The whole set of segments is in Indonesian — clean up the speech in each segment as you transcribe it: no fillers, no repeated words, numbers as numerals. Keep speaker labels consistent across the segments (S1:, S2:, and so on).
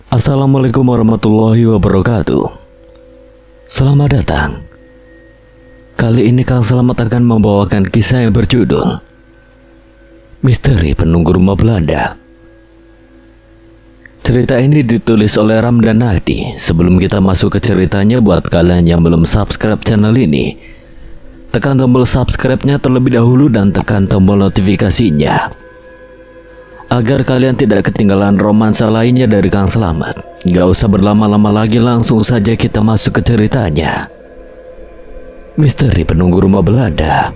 S1: Assalamualaikum warahmatullahi wabarakatuh. Selamat datang. Kali ini Kang Selamat akan membawakan kisah yang berjudul Misteri Penunggu Rumah Belanda. Cerita ini ditulis oleh Ramdan Nahdi. Sebelum kita masuk ke ceritanya, buat kalian yang belum subscribe channel ini, tekan tombol subscribe-nya terlebih dahulu dan tekan tombol notifikasinya agar kalian tidak ketinggalan romansa lainnya dari Kang Selamat. Gak usah berlama-lama lagi, langsung saja kita masuk ke ceritanya. Misteri Penunggu Rumah Belanda.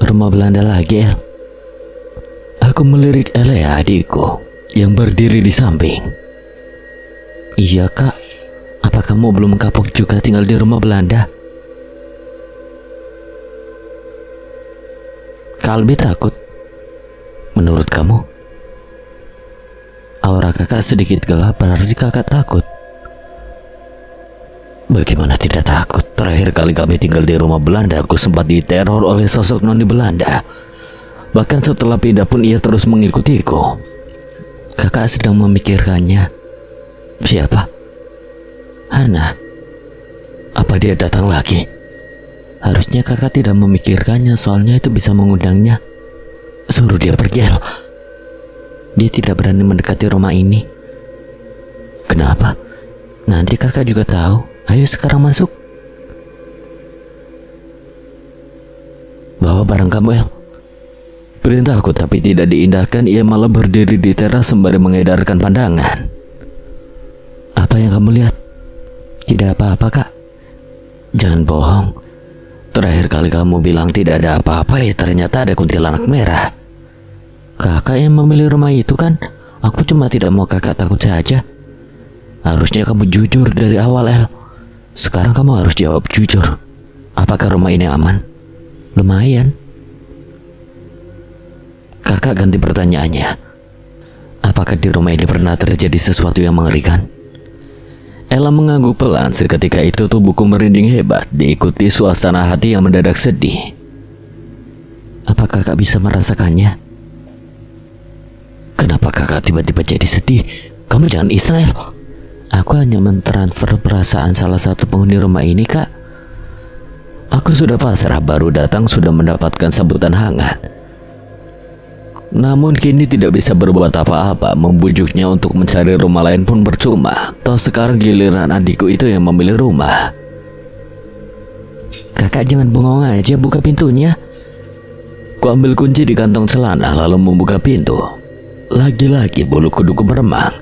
S1: Rumah Belanda lagi, El. Aku melirik Elea, adikku, yang berdiri di samping. Iya, Kak. Apa kamu belum kapok juga tinggal di rumah Belanda? Kak Albi takut. Menurut kamu? Aura kakak sedikit gelap, berarti kakak takut. Bagaimana tidak takut? Terakhir kali kami tinggal di rumah Belanda, aku sempat diteror oleh sosok noni Belanda. Bahkan setelah pindah pun ia terus mengikutiku. Kakak sedang memikirkannya. Siapa? Hana. Apa dia datang lagi? Harusnya kakak tidak memikirkannya, soalnya itu bisa mengundangnya. Suruh dia pergi, El. Dia tidak berani mendekati rumah ini. Kenapa? Nanti kakak juga tahu. Ayo sekarang masuk. Bawa barang kamu, El. Perintahku tapi tidak diindahkan. Ia malah berdiri di teras sembari mengedarkan pandangan. Apa yang kamu lihat? Tidak apa-apa, Kak. Jangan bohong. Terakhir kali kamu bilang tidak ada apa-apa, ya ternyata ada kuntilanak merah. Kakak yang memilih rumah itu kan? Aku cuma tidak mau kakak takut saja. Harusnya kamu jujur dari awal, El. Sekarang kamu harus jawab jujur. Apakah rumah ini aman? Lumayan. Kakak ganti pertanyaannya. Apakah di rumah ini pernah terjadi sesuatu yang mengerikan? Ella mengangguk pelan. Seketika itu tubuhku merinding hebat, diikuti suasana hati yang mendadak sedih. Apa kakak bisa merasakannya? Kenapa kakak tiba-tiba jadi sedih? Kamu jangan iseng, El. Aku hanya mentransfer perasaan salah satu penghuni rumah ini, Kak. Aku sudah pasrah, baru datang sudah mendapatkan sambutan hangat. Namun kini tidak bisa berbuat apa-apa. Membujuknya untuk mencari rumah lain pun percuma. Toh sekarang giliran adikku itu yang memilih rumah. Kakak jangan bengong aja, buka pintunya. Ku ambil kunci di kantong celana lalu membuka pintu. Lagi-lagi bulu kuduku meremang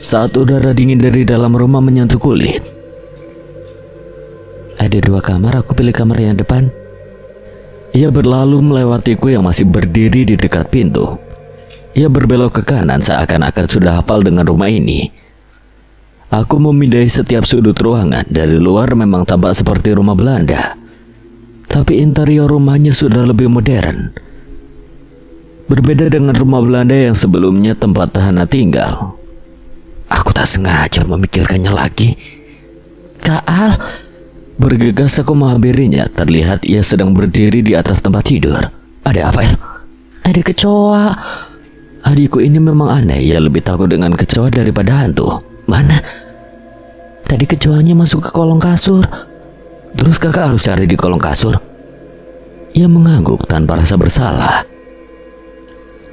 S1: saat udara dingin dari dalam rumah menyentuh kulit. Ada 2 kamar, aku pilih kamar yang depan. Ia berlalu melewatiku yang masih berdiri di dekat pintu. Ia berbelok ke kanan seakan-akan sudah hafal dengan rumah ini. Aku memindai setiap sudut ruangan. Dari luar memang tampak seperti rumah Belanda, tapi interior rumahnya sudah lebih modern. Berbeda dengan rumah Belanda yang sebelumnya tempat Hana tinggal. Aku tak sengaja memikirkannya lagi. Kak Al. Bergegas aku menghampirinya. Terlihat ia sedang berdiri di atas tempat tidur. Ada apa, El? Ada kecoa. Adikku ini memang aneh. Ia lebih takut dengan kecoa daripada hantu. Mana? Tadi kecoanya masuk ke kolong kasur. Terus kakak harus cari di kolong kasur? Ia mengangguk tanpa rasa bersalah.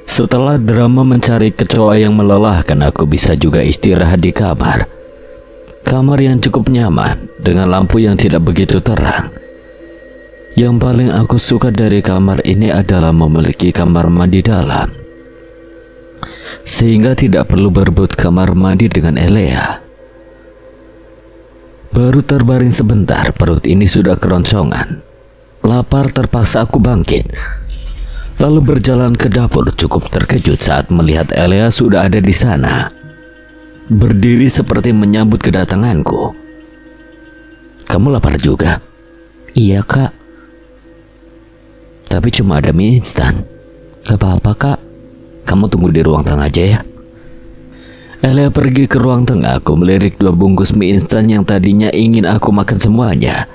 S1: Setelah drama mencari kecoa yang melelahkan, aku bisa juga istirahat di kamar. Kamar yang cukup nyaman dengan lampu yang tidak begitu terang. Yang paling aku suka dari kamar ini adalah memiliki kamar mandi dalam, sehingga tidak perlu berebut kamar mandi dengan Elea. Baru terbaring sebentar, perut ini sudah keroncongan. Lapar terpaksa aku bangkit, lalu berjalan ke dapur. Cukup terkejut saat melihat Elea sudah ada di sana, berdiri seperti menyambut kedatanganku. Kamu lapar juga? Iya, Kak. Tapi cuma ada mie instan. Gak apa-apa, Kak. Kamu tunggu di ruang tengah aja ya. Elea pergi ke ruang tengah. Aku melirik 2 bungkus mie instan yang tadinya ingin aku makan semuanya.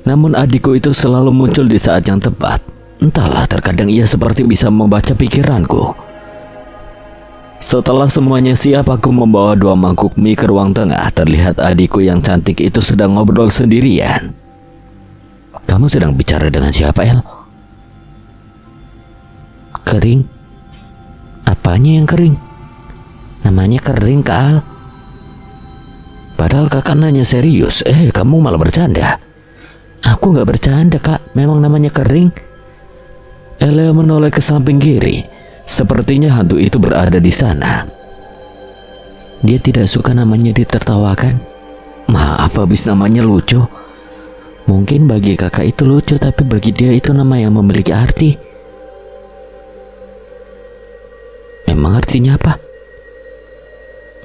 S1: Namun adikku itu selalu muncul di saat yang tepat. Entahlah, terkadang ia seperti bisa membaca pikiranku. Setelah semuanya siap, aku membawa 2 mangkuk mie ke ruang tengah. Terlihat adikku yang cantik itu sedang ngobrol sendirian. Kamu sedang bicara dengan siapa, El? Kering? Apanya yang kering? Namanya kering, Kak Al. Padahal kakak nanya serius. Kamu malah bercanda. Aku gak bercanda, Kak. Memang namanya kering. Elea menoleh ke samping kiri. Sepertinya hantu itu berada di sana. Dia tidak suka namanya ditertawakan. Maaf, habis namanya lucu. Mungkin bagi kakak itu lucu, tapi bagi dia itu nama yang memiliki arti. Memang artinya apa?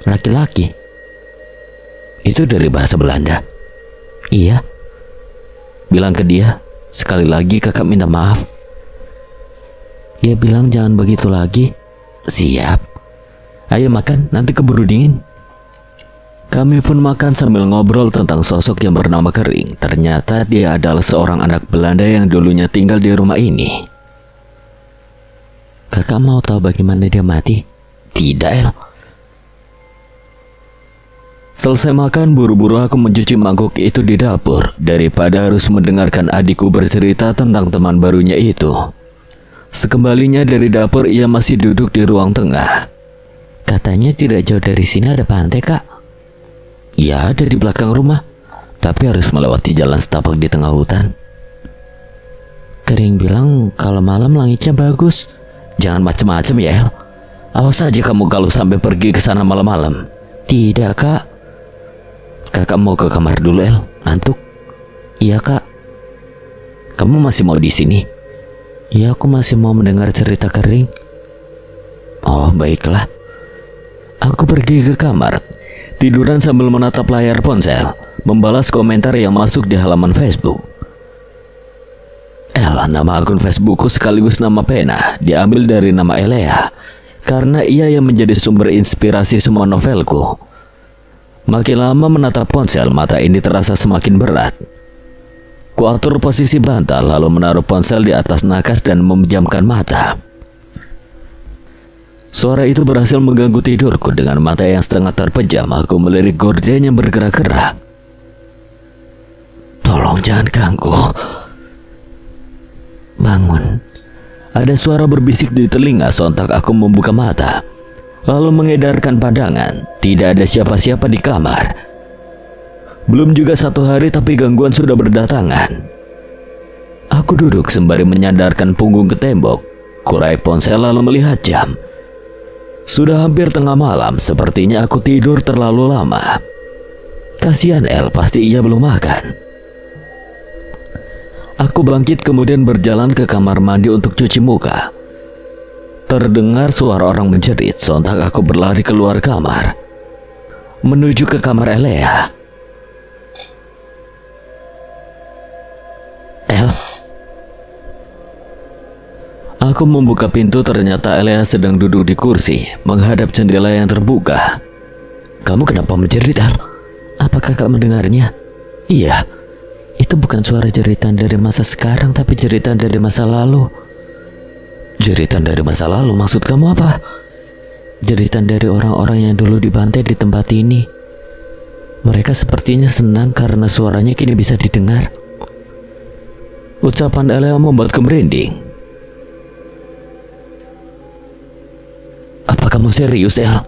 S1: Laki-laki. Itu dari bahasa Belanda. Iya. Bilang ke dia, sekali lagi kakak minta maaf. Dia bilang jangan begitu lagi. Siap. Ayo makan, nanti keburu dingin. Kami pun makan sambil ngobrol tentang sosok yang bernama Kering. Ternyata dia adalah seorang anak Belanda yang dulunya tinggal di rumah ini. Kakak mau tahu bagaimana dia mati? Tidak, El. Selesai makan, buru-buru aku mencuci mangkuk itu di dapur daripada harus mendengarkan adikku bercerita tentang teman barunya itu. Sekembalinya dari dapur, ia masih duduk di ruang tengah. Katanya tidak jauh dari sini ada pantai, Kak. Ya, ada di belakang rumah, tapi harus melewati jalan setapak di tengah hutan. Kering bilang kalau malam langitnya bagus. Jangan macem-macem ya, El. Awas aja kamu kalau sampai pergi ke sana malam-malam. Tidak, Kak. Kakak mau ke kamar dulu, El. Ngantuk. Iya, Kak. Kamu masih mau di sini? Ya, aku masih mau mendengar cerita Kering. Oh, baiklah. Aku pergi ke kamar, tiduran sambil menatap layar ponsel, membalas komentar yang masuk di halaman Facebook. Nama akun Facebookku sekaligus nama pena diambil dari nama Elea, karena ia yang menjadi sumber inspirasi semua novelku. Makin lama menatap ponsel, mata ini terasa semakin berat. Kuatur posisi bantal, lalu menaruh ponsel di atas nakas dan memejamkan mata. Suara itu berhasil mengganggu tidurku. Dengan mata yang setengah terpejam, aku melirik gorden yang bergerak-gerak. Tolong jangan ganggu. Bangun. Ada suara berbisik di telinga. Sontak aku membuka mata, lalu mengedarkan pandangan. Tidak ada siapa-siapa di kamar. Belum juga 1 hari, tapi gangguan sudah berdatangan. Aku duduk sembari menyandarkan punggung ke tembok. Kurai ponsel lalu melihat jam. Sudah hampir tengah malam. Sepertinya aku tidur terlalu lama. Kasihan El, pasti ia belum makan. Aku bangkit kemudian berjalan ke kamar mandi untuk cuci muka. Terdengar suara orang menjerit. Sontak aku berlari keluar kamar, menuju ke kamar Elea. El. Aku membuka pintu, ternyata Elea sedang duduk di kursi menghadap jendela yang terbuka. Kamu kenapa menjerit, El? Apa kakak mendengarnya? Iya. Itu bukan suara jeritan dari masa sekarang, tapi jeritan dari masa lalu. Jeritan dari masa lalu? Maksud kamu apa? Jeritan dari orang-orang yang dulu dibantai di tempat ini. Mereka sepertinya senang karena suaranya kini bisa didengar. Ucapan Elea membuatku merinding. Apa kamu serius, El?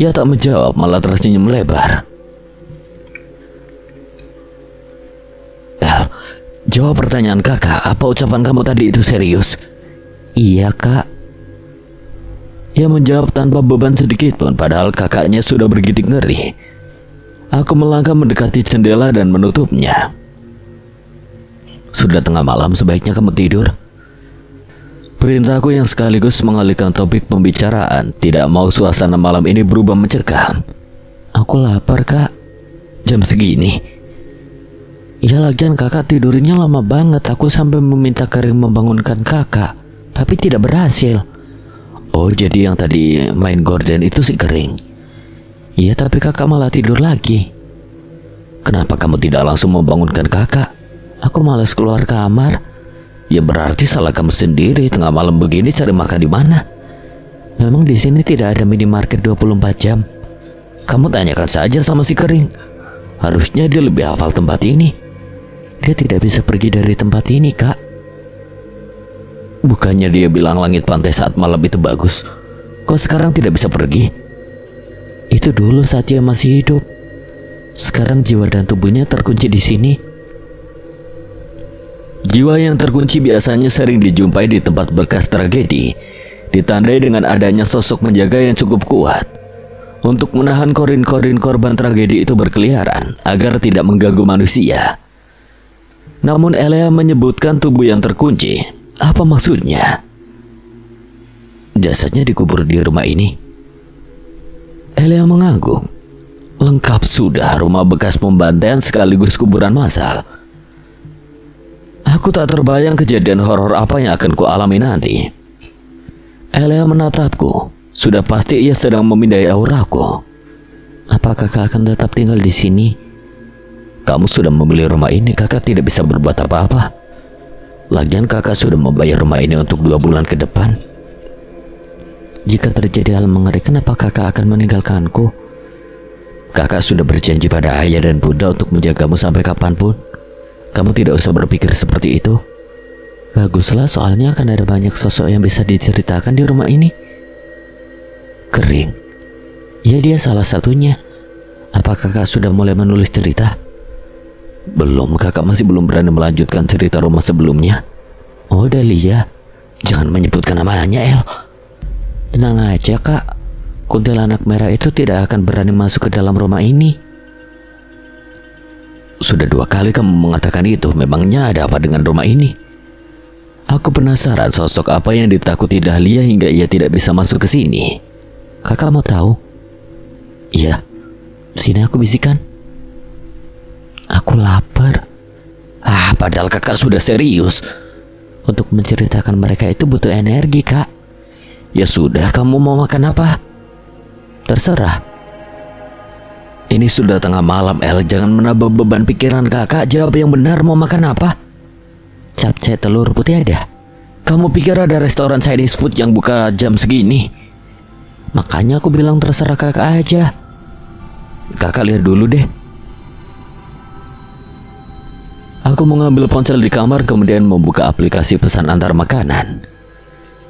S1: Ia tak menjawab, malah tersenyum lebar. El, jawab pertanyaan kakak. Apa ucapan kamu tadi itu serius? Iya, Kak. Ia menjawab tanpa beban sedikit pun, padahal kakaknya sudah bergidik ngeri. Aku melangkah mendekati jendela dan menutupnya. Sudah tengah malam, sebaiknya kamu tidur. Perintahku yang sekaligus mengalihkan topik pembicaraan. Tidak mau suasana malam ini berubah mencekam. Aku lapar, Kak. Jam segini? Ya, lagian kakak tidurnya lama banget. Aku sampai meminta Kering membangunkan kakak, tapi tidak berhasil. Oh, jadi yang tadi main gorden itu si Kering? Iya, tapi kakak malah tidur lagi. Kenapa kamu tidak langsung membangunkan kakak? Aku malas keluar kamar. Ya berarti salah kamu sendiri, tengah malam begini cari makan di mana? Memang di sini tidak ada minimarket 24 jam. Kamu tanyakan saja sama si Kering. Harusnya dia lebih hafal tempat ini. Dia tidak bisa pergi dari tempat ini, Kak. Bukannya dia bilang langit pantai saat malam itu bagus. Kok sekarang tidak bisa pergi? Itu dulu saat dia masih hidup. Sekarang jiwa dan tubuhnya terkunci di sini. Jiwa yang terkunci biasanya sering dijumpai di tempat bekas tragedi, ditandai dengan adanya sosok menjaga yang cukup kuat untuk menahan korin-korin korban tragedi itu berkeliaran agar tidak mengganggu manusia. Namun Elea menyebutkan tubuh yang terkunci. Apa maksudnya? Jasadnya dikubur di rumah ini. Elea mengangguk. Lengkap sudah rumah bekas pembantaian sekaligus kuburan massal. Aku tak terbayang kejadian horor apa yang akan kualami nanti. Elea menatapku. Sudah pasti ia sedang memindai auraku. Apakah kakak akan tetap tinggal di sini? Kamu sudah membeli rumah ini, kakak tidak bisa berbuat apa-apa. Lagian kakak sudah membayar rumah ini untuk 2 bulan ke depan. Jika terjadi hal mengerikan, apa kakak akan meninggalkanku? Kakak sudah berjanji pada ayah dan bunda untuk menjagamu sampai kapanpun. Kamu tidak usah berpikir seperti itu. Baguslah, soalnya akan ada banyak sosok yang bisa diceritakan di rumah ini. Kering. Ya, dia salah satunya. Apa kakak sudah mulai menulis cerita? Belum, kakak masih belum berani melanjutkan cerita rumah sebelumnya. Oh, Dahlia. Jangan menyebutkan namanya, El. Tenang aja, Kak. Kuntilanak merah itu tidak akan berani masuk ke dalam rumah ini. Sudah 2 kali kamu mengatakan itu. Memangnya ada apa dengan rumah ini? Aku penasaran sosok apa yang ditakuti Dahlia hingga ia tidak bisa masuk ke sini. Kakak mau tahu? Iya. Sini aku bisikan. Aku lapar. Padahal kakak sudah serius. Untuk menceritakan mereka itu butuh energi, Kak. Ya sudah, kamu mau makan apa? Terserah. Ini sudah tengah malam, El. Jangan menambah beban pikiran kakak. Jawab yang benar, mau makan apa? Capcay telur putih ada? Kamu pikir ada restoran Chinese food yang buka jam segini? Makanya aku bilang terserah kakak aja. Kakak lihat dulu deh. Aku mengambil ponsel di kamar kemudian membuka aplikasi pesan antar makanan.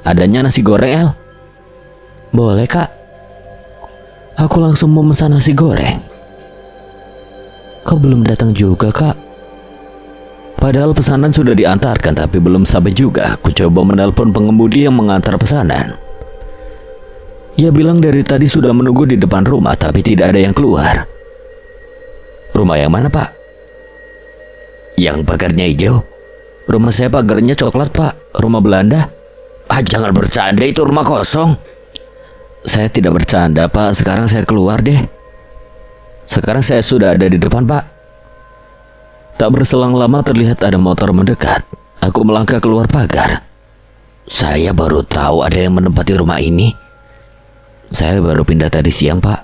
S1: Adanya nasi goreng, El. Boleh, Kak. Aku langsung memesan nasi goreng. Kok belum datang juga, Kak? Padahal pesanan sudah diantarkan tapi belum sampai juga. Aku coba menelpon pengemudi yang mengantar pesanan. Ia bilang dari tadi sudah menunggu di depan rumah tapi tidak ada yang keluar. Rumah yang mana, Pak? Yang pagarnya hijau. Rumah saya pagarnya coklat, Pak. Rumah Belanda. Jangan bercanda, itu rumah kosong. Saya tidak bercanda, Pak. Sekarang saya keluar deh. Sekarang saya sudah ada di depan, Pak. Tak berselang lama terlihat ada motor mendekat. Aku melangkah keluar pagar. Saya baru tahu ada yang menempati rumah ini. Saya baru pindah tadi siang, Pak.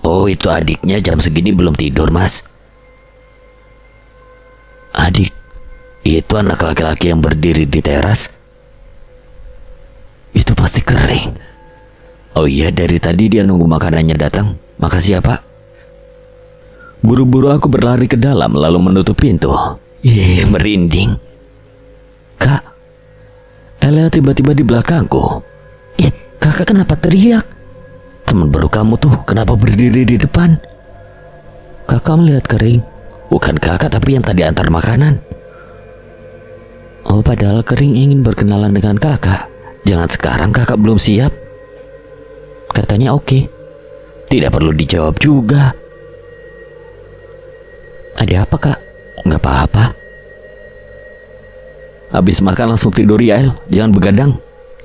S1: Oh, itu adiknya jam segini belum tidur, Mas. Adik, itu anak laki-laki yang berdiri di teras. Itu pasti Kering. Oh iya, dari tadi dia nunggu makanannya datang. Makasih ya, Pak. Buru-buru aku berlari ke dalam lalu menutup pintu. Merinding. Kak, Elea tiba-tiba di belakangku. Kakak kenapa teriak? Teman baru kamu tuh kenapa berdiri di depan? Kakak melihat Kering. Bukan kakak tapi yang tadi antar makanan. Oh, padahal Kering ingin berkenalan dengan kakak. Jangan sekarang, kakak belum siap. Katanya oke. Tidak perlu dijawab juga. Ada apa, Kak? Nggak apa-apa. Habis makan langsung tidur ya, El. Jangan begadang.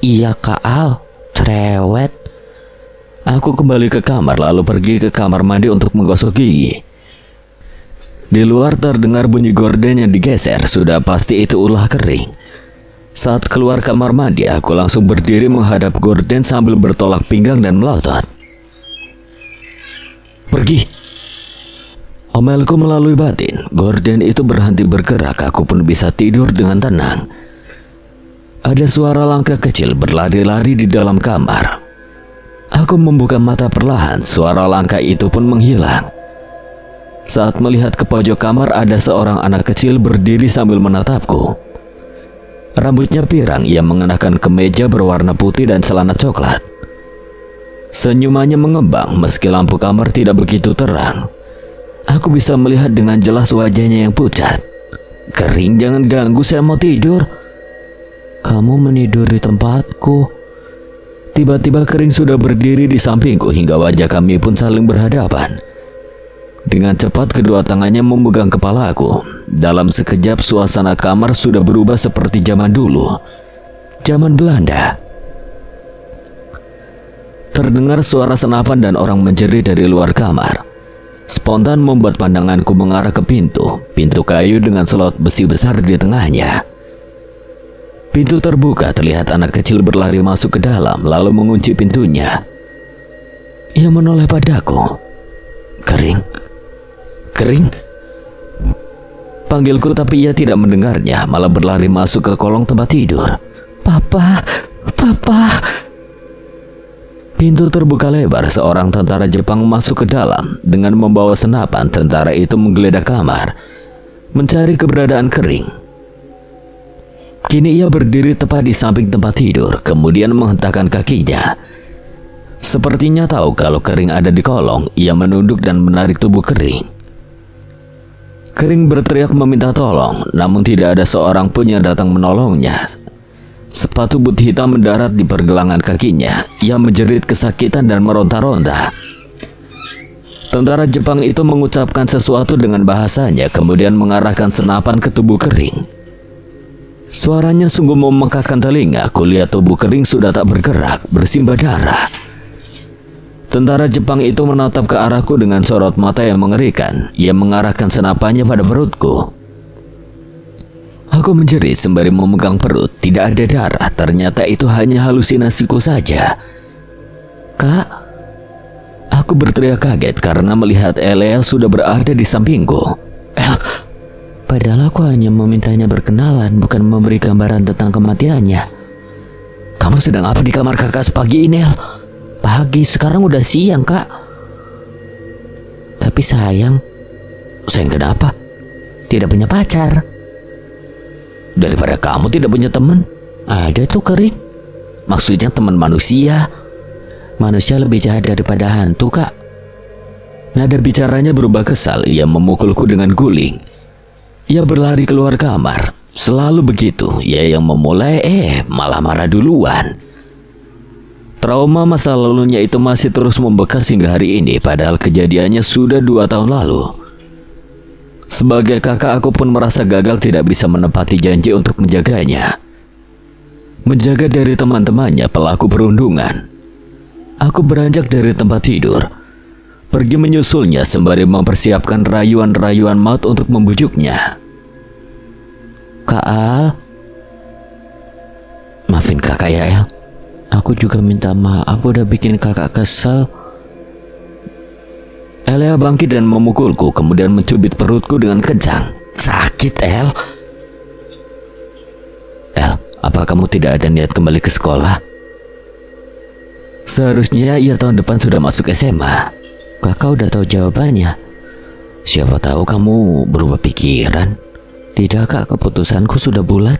S1: Iya, Kak Al. Cerewet. Aku kembali ke kamar lalu pergi ke kamar mandi untuk menggosok gigi. Di luar terdengar bunyi gorden yang digeser. Sudah pasti itu ulah Kering. Saat keluar kamar mandi, aku langsung berdiri menghadap gorden sambil bertolak pinggang dan melotot. Pergi. Omelku melalui batin. Gorden itu berhenti bergerak. Aku pun bisa tidur dengan tenang. Ada suara langkah kecil berlari-lari di dalam kamar. Aku membuka mata perlahan, suara langkah itu pun menghilang. Saat melihat ke pojok kamar, ada seorang anak kecil berdiri sambil menatapku. Rambutnya pirang, ia mengenakan kemeja berwarna putih dan celana coklat. Senyumannya mengembang meski lampu kamar tidak begitu terang. Aku bisa melihat dengan jelas wajahnya yang pucat. "Kering, jangan ganggu, saya mau tidur." "Kamu menidur di tempatku." Tiba-tiba Kering sudah berdiri di sampingku hingga wajah kami pun saling berhadapan. Dengan cepat kedua tangannya memegang kepalaku. Dalam sekejap suasana kamar sudah berubah seperti zaman dulu, zaman Belanda. Terdengar suara senapan dan orang menjerit dari luar kamar. Spontan membuat pandanganku mengarah ke pintu kayu dengan selot besi besar di tengahnya. Pintu terbuka, terlihat anak kecil berlari masuk ke dalam lalu mengunci pintunya. Ia menoleh padaku. "Kering, Kering." Panggilku tapi ia tidak mendengarnya, malah berlari masuk ke kolong tempat tidur. Papa. Pintu terbuka lebar, seorang tentara Jepang masuk ke dalam. Dengan membawa senapan, tentara itu menggeledah kamar, mencari keberadaan Kering. Kini ia berdiri tepat di samping tempat tidur, kemudian menghentakkan kakinya. Sepertinya tahu kalau Kering ada di kolong, ia menunduk dan menarik tubuh Kering. Kering berteriak meminta tolong, namun tidak ada seorang pun yang datang menolongnya. Sepatu but hitam mendarat di pergelangan kakinya. Ia menjerit kesakitan dan meronta-ronta. Tentara Jepang itu mengucapkan sesuatu dengan bahasanya, kemudian mengarahkan senapan ke tubuh Kering. Suaranya sungguh memekakkan telinga. Kulihat tubuh Kering sudah tak bergerak, bersimbah darah. Tentara Jepang itu menatap ke arahku dengan sorot mata yang mengerikan. Ia mengarahkan senapannya pada perutku. Aku menjerit sembari memegang perut. Tidak ada darah. Ternyata itu hanya halusinasiku saja. "Kak." Aku berteriak kaget karena melihat Elea sudah berada di sampingku. "El." "Padahal aku hanya memintanya berkenalan, bukan memberi gambaran tentang kematiannya." "Kamu sedang apa di kamar kakak sepagi ini, El?" "Pagi, sekarang udah siang, Kak." "Tapi sayang." "Sayang kenapa?" "Tidak punya pacar." "Daripada kamu tidak punya teman?" "Ada tuh, Kering." "Maksudnya teman manusia?" "Manusia lebih jahat daripada hantu, Kak." Nada bicaranya berubah kesal. Ia memukulku dengan guling. Ia berlari keluar kamar. Selalu begitu, ia yang memulai malah marah duluan. Trauma masa lalunya itu masih terus membekas hingga hari ini, padahal kejadiannya sudah 2 tahun lalu. Sebagai kakak, aku pun merasa gagal tidak bisa menepati janji untuk menjaganya. Menjaga dari teman-temannya pelaku perundungan. Aku beranjak dari tempat tidur, pergi menyusulnya sembari mempersiapkan rayuan-rayuan maut untuk membujuknya. "Kak Al." "Maafin kakak ya, El. Aku juga minta maaf udah bikin kakak kesel." Elea bangkit dan memukulku, kemudian mencubit perutku dengan kencang. "Sakit, El." "El, apa kamu tidak ada niat kembali ke sekolah?" "Seharusnya ia tahun depan sudah masuk SMA." "Kakak udah tahu jawabannya." "Siapa tahu kamu berubah pikiran." "Tidak, Kak, keputusanku sudah bulat."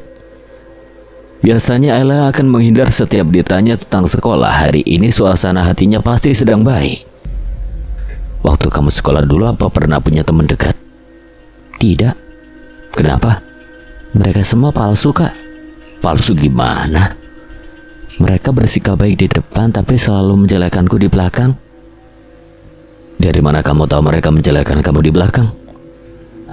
S1: Biasanya Ella akan menghindar setiap ditanya tentang sekolah. Hari ini suasana hatinya pasti sedang baik. "Waktu kamu sekolah dulu apa pernah punya teman dekat?" "Tidak." "Kenapa?" "Mereka semua palsu, Kak." "Palsu gimana?" "Mereka bersikap baik di depan tapi selalu menjelekanku di belakang." "Dari mana kamu tahu mereka menjelekan kamu di belakang?"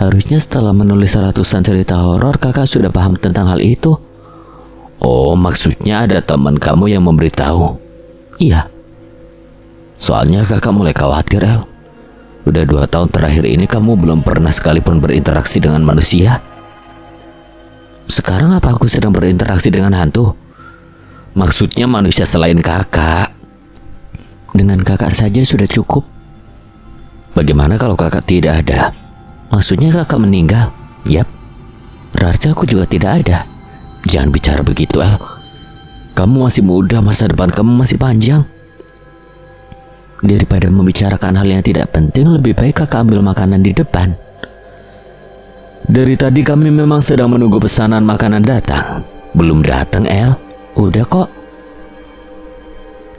S1: "Harusnya setelah menulis ratusan cerita horor kakak sudah paham tentang hal itu." "Oh, maksudnya ada teman kamu yang memberitahu?" "Iya." "Soalnya kakak mulai khawatir, El. Udah 2 tahun terakhir ini kamu belum pernah sekalipun berinteraksi dengan manusia." "Sekarang apa aku sedang berinteraksi dengan hantu?" "Maksudnya manusia selain kakak." "Dengan kakak saja sudah cukup." "Bagaimana kalau kakak tidak ada?" "Maksudnya kakak meninggal?" "Yap." "Berarti aku juga tidak ada." Jangan bicara begitu, El. Kamu masih muda, masa depan kamu masih panjang. Daripada membicarakan hal yang tidak penting, lebih baik kakak ambil makanan di depan. Dari tadi kami memang sedang menunggu pesanan makanan datang. Belum datang, El. Udah kok.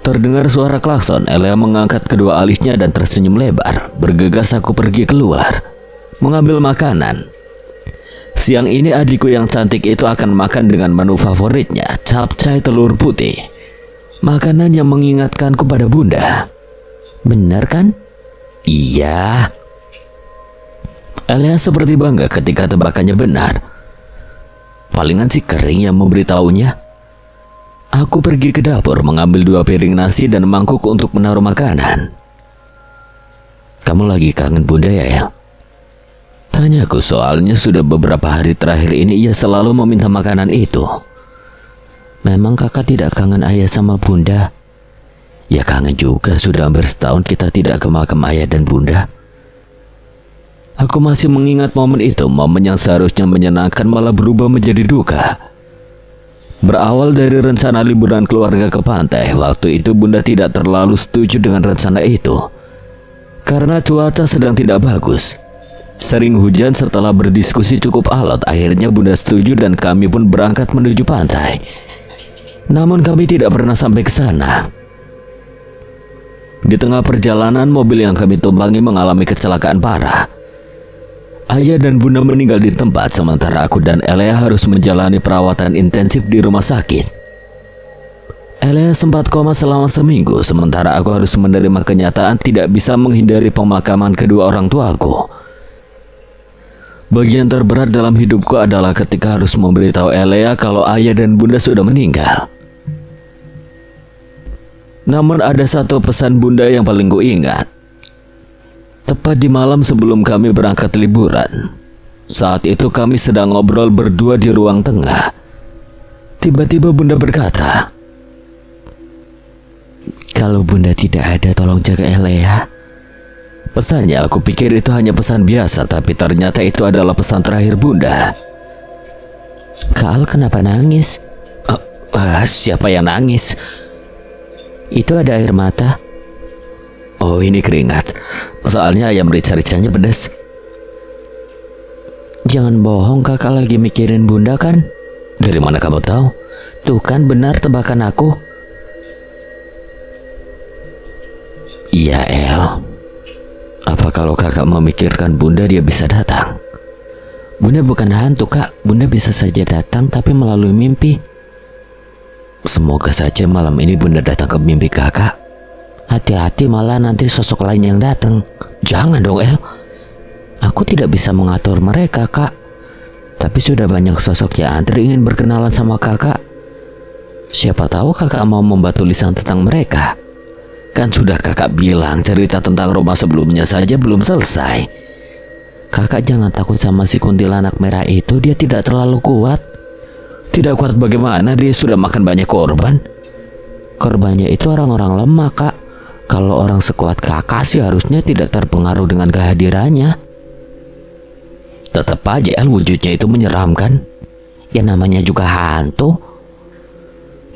S1: Terdengar suara klakson. Elia mengangkat kedua alisnya dan tersenyum lebar. Bergegas aku pergi keluar mengambil makanan. Siang ini adikku yang cantik itu akan makan dengan menu favoritnya, capcay telur putih. Makanan yang mengingatkanku pada bunda. Benar kan? Iya. Elia seperti bangga ketika tebakannya benar. Palingan si kering yang memberitahunya. Aku pergi ke dapur mengambil 2 piring nasi dan mangkuk untuk menaruh makanan. Kamu lagi kangen bunda ya, El? Tanyaku, soalnya sudah beberapa hari terakhir ini ia selalu meminta makanan itu. Memang kakak tidak kangen ayah sama bunda? Ya kangen juga, sudah hampir setahun kita tidak ke makam ayah dan bunda. Aku masih mengingat momen itu, momen yang seharusnya menyenangkan malah berubah menjadi duka. Berawal dari rencana liburan keluarga ke pantai, waktu itu bunda tidak terlalu setuju dengan rencana itu. Karena cuaca sedang tidak bagus. Sering hujan, setelah berdiskusi cukup alot, akhirnya bunda setuju dan kami pun berangkat menuju pantai. Namun kami tidak pernah sampai ke sana. Di tengah perjalanan, mobil yang kami tumpangi mengalami kecelakaan parah. Ayah dan bunda meninggal di tempat, sementara aku dan Elia harus menjalani perawatan intensif di rumah sakit. Elia sempat koma selama seminggu, sementara aku harus menerima kenyataan tidak bisa menghindari pemakaman kedua orang tuaku. Bagian terberat dalam hidupku adalah ketika harus memberitahu Elia kalau ayah dan bunda sudah meninggal. Namun ada satu pesan bunda yang paling kuingat. Tepat di malam sebelum kami berangkat liburan. Saat itu kami sedang ngobrol berdua di ruang tengah. Tiba-tiba bunda berkata, "Kalau bunda tidak ada, tolong jaga Elia." Pesannya, aku pikir itu hanya pesan biasa, tapi ternyata itu adalah pesan terakhir bunda. Kak, kenapa nangis? Siapa yang nangis? Itu ada air mata. Oh, ini keringat. Soalnya ayam rica-ricanya pedas. Jangan bohong, kakak lagi mikirin bunda kan? Dari mana kamu tahu? Tuh kan benar tebakan aku. Iya, El. Apa kalau kakak memikirkan bunda dia bisa datang? Bunda bukan hantu, kak. Bunda bisa saja datang tapi melalui mimpi. Semoga saja malam ini bunda datang ke mimpi kakak. Hati-hati, malah nanti sosok lain yang datang. Jangan dong, El. Aku tidak bisa mengatur mereka, kak. Tapi sudah banyak sosok yang antri ingin berkenalan sama kakak. Siapa tahu kakak mau membuat tulisan tentang mereka. Kan sudah kakak bilang cerita tentang rumah sebelumnya saja belum selesai. Kakak jangan takut sama si kuntilanak merah itu, dia tidak terlalu kuat. Tidak kuat bagaimana, dia sudah makan banyak korban. Korbannya itu orang-orang lemah, kak. Kalau orang sekuat kakak sih harusnya tidak terpengaruh dengan kehadirannya. Tetap aja El, wujudnya itu menyeramkan. Ya namanya juga hantu.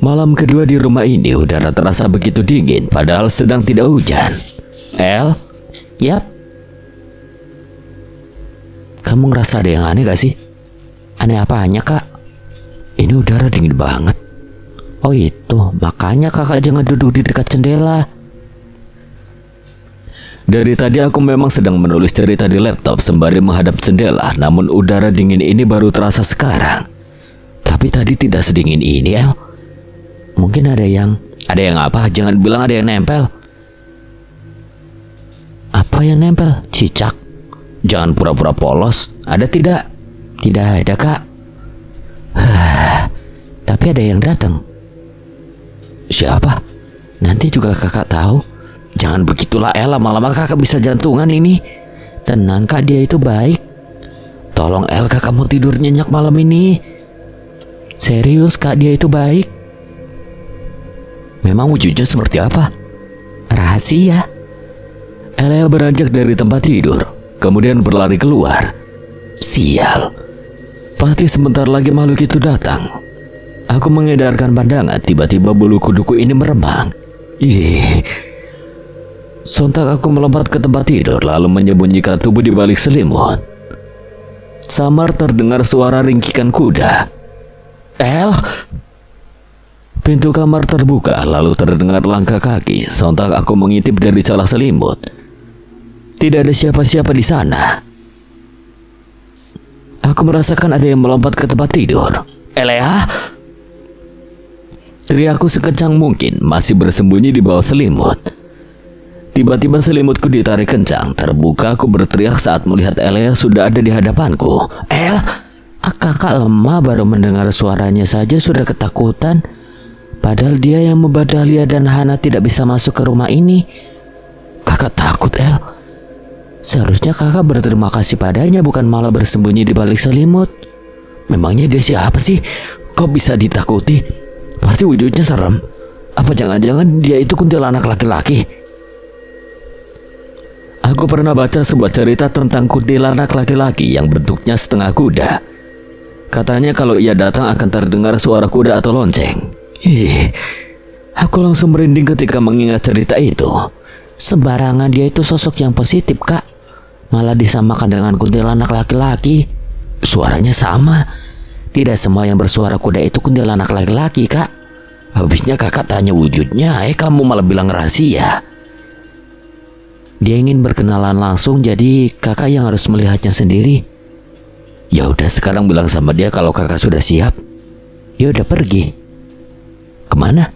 S1: Malam kedua di rumah ini udara terasa begitu dingin padahal sedang tidak hujan. El? Yap. Kamu ngerasa ada yang aneh gak sih? Aneh apanya, kak? Ini udara dingin banget. Oh itu, makanya kakak jangan duduk di dekat jendela. Dari tadi aku memang sedang menulis cerita di laptop sembari menghadap jendela. Namun udara dingin ini baru terasa sekarang. Tapi tadi tidak sedingin ini, El. Mungkin ada yang apa? Jangan bilang ada yang nempel. Apa yang nempel? Cicak. Jangan pura-pura polos. Ada tidak? Tidak ada, kak. Tapi ada yang datang. Siapa? Nanti juga kakak tahu. Jangan begitulah, El. Lama-lama kakak bisa jantungan ini. Tenang, kak, dia itu baik. Tolong, El, kakak mau tidur nyenyak malam ini. Serius, kak, dia itu baik. Memang wujudnya seperti apa? Rahasia. Elia beranjak dari tempat tidur, kemudian berlari keluar. Sial. Pasti sebentar lagi makhluk itu datang. Aku mengedarkan pandangan, tiba-tiba bulu kuduku ini meremang. Ih. Sontak aku melompat ke tempat tidur lalu menyembunyikan tubuh di balik selimut. Samar terdengar suara ringkikan kuda. El! Pintu kamar terbuka lalu terdengar langkah kaki. Sontak aku mengintip dari celah selimut. Tidak ada siapa-siapa di sana. Aku merasakan ada yang melompat ke tempat tidur. Elea! Teriakku sekencang mungkin, masih bersembunyi di bawah selimut. Tiba-tiba selimutku ditarik kencang. Terbuka, aku berteriak saat melihat Elea sudah ada di hadapanku. El! Kakak lemah baru mendengar suaranya saja sudah ketakutan. Padahal dia yang membuat Dahlia dan Hana tidak bisa masuk ke rumah ini. Kakak takut, El. Seharusnya kakak berterima kasih padanya, bukan malah bersembunyi di balik selimut. Memangnya dia siapa sih? Kok bisa ditakuti? Pasti wujudnya serem. Apa jangan-jangan dia itu kuntilanak laki-laki? Aku pernah baca sebuah cerita tentang kuntilanak laki-laki yang bentuknya setengah kuda. Katanya kalau ia datang akan terdengar suara kuda atau lonceng. Aku langsung merinding ketika mengingat cerita itu. Sembarangan, dia itu sosok yang positif, Kak. Malah disamakan dengan kuntilanak laki-laki. Suaranya sama. Tidak semua yang bersuara kuda itu kuntilanak laki-laki, Kak. Habisnya kakak tanya wujudnya, kamu malah bilang rahasia. Dia ingin berkenalan langsung, jadi kakak yang harus melihatnya sendiri. Ya udah, sekarang bilang sama dia kalau kakak sudah siap. Ya udah, pergi. Kemana?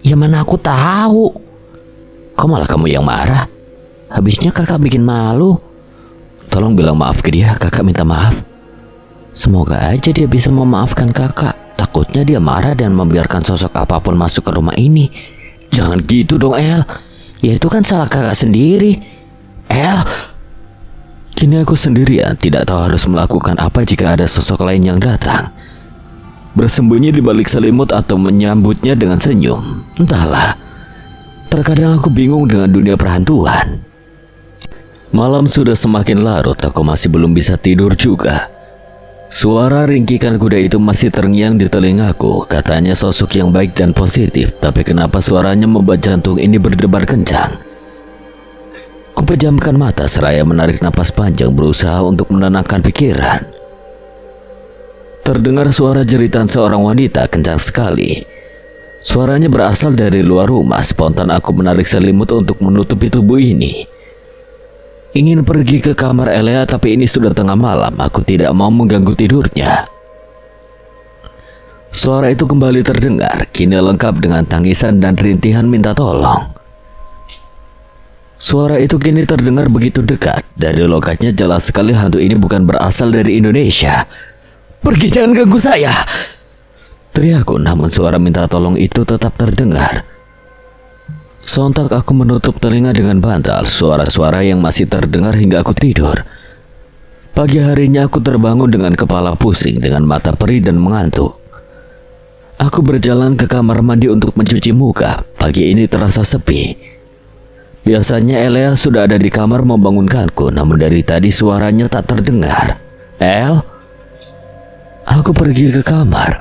S1: Ya mana aku tahu. Kok malah kamu yang marah? Habisnya kakak bikin malu. Tolong bilang maaf ke dia, kakak minta maaf. Semoga aja dia bisa memaafkan kakak. Takutnya dia marah dan membiarkan sosok apapun masuk ke rumah ini. Jangan gitu dong, El. Ya itu kan salah kakak sendiri. El. Kini aku sendirian, tidak tahu harus melakukan apa jika ada sosok lain yang datang. Bersembunyi di balik selimut atau menyambutnya dengan senyum. Entahlah. Terkadang aku bingung dengan dunia perhantuan. Malam sudah semakin larut, aku masih belum bisa tidur juga. Suara ringkikan kuda itu masih terngiang di telingaku. Katanya sosok yang baik dan positif, tapi kenapa suaranya membuat jantung ini berdebar kencang? Kupejamkan mata seraya menarik napas panjang, berusaha untuk menenangkan pikiran. Terdengar suara jeritan seorang wanita kencang sekali. Suaranya berasal dari luar rumah. Spontan aku menarik selimut untuk menutupi tubuh ini. Ingin pergi ke kamar Elea, tapi ini sudah tengah malam. Aku tidak mau mengganggu tidurnya. Suara itu kembali terdengar, kini lengkap dengan tangisan dan rintihan minta tolong. Suara itu kini terdengar begitu dekat. Dari logatnya jelas sekali hantu ini bukan berasal dari Indonesia. Pergi, jangan ganggu saya! Teriakku, namun suara minta tolong itu tetap terdengar. Sontak aku menutup telinga dengan bantal. Suara-suara yang masih terdengar hingga aku tidur. Pagi harinya aku terbangun dengan kepala pusing, dengan mata perih dan mengantuk. Aku berjalan ke kamar mandi untuk mencuci muka. Pagi ini terasa sepi. Biasanya Elea sudah ada di kamar membangunkanku, namun dari tadi suaranya tak terdengar. El? Aku pergi ke kamar.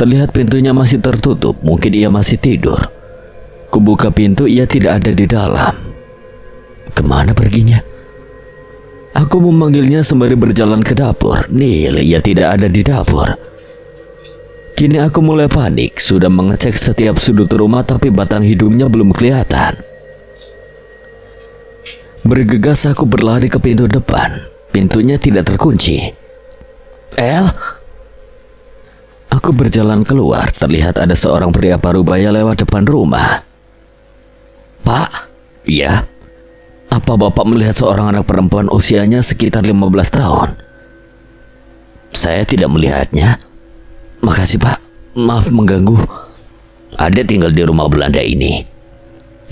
S1: Terlihat pintunya masih tertutup, mungkin ia masih tidur. Kubuka pintu, ia tidak ada di dalam. Kemana perginya? Aku memanggilnya sembari berjalan ke dapur. Nil, ia tidak ada di dapur. Kini aku mulai panik, sudah mengecek setiap sudut rumah tapi batang hidungnya belum kelihatan. Bergegas aku berlari ke pintu depan. Pintunya tidak terkunci. El? Aku berjalan keluar, terlihat ada seorang pria parubaya lewat depan rumah. Pak? Iya? Apa Bapak melihat seorang anak perempuan usianya sekitar 15 tahun? Saya tidak melihatnya. Makasih Pak, maaf mengganggu. Ade tinggal di rumah Belanda ini.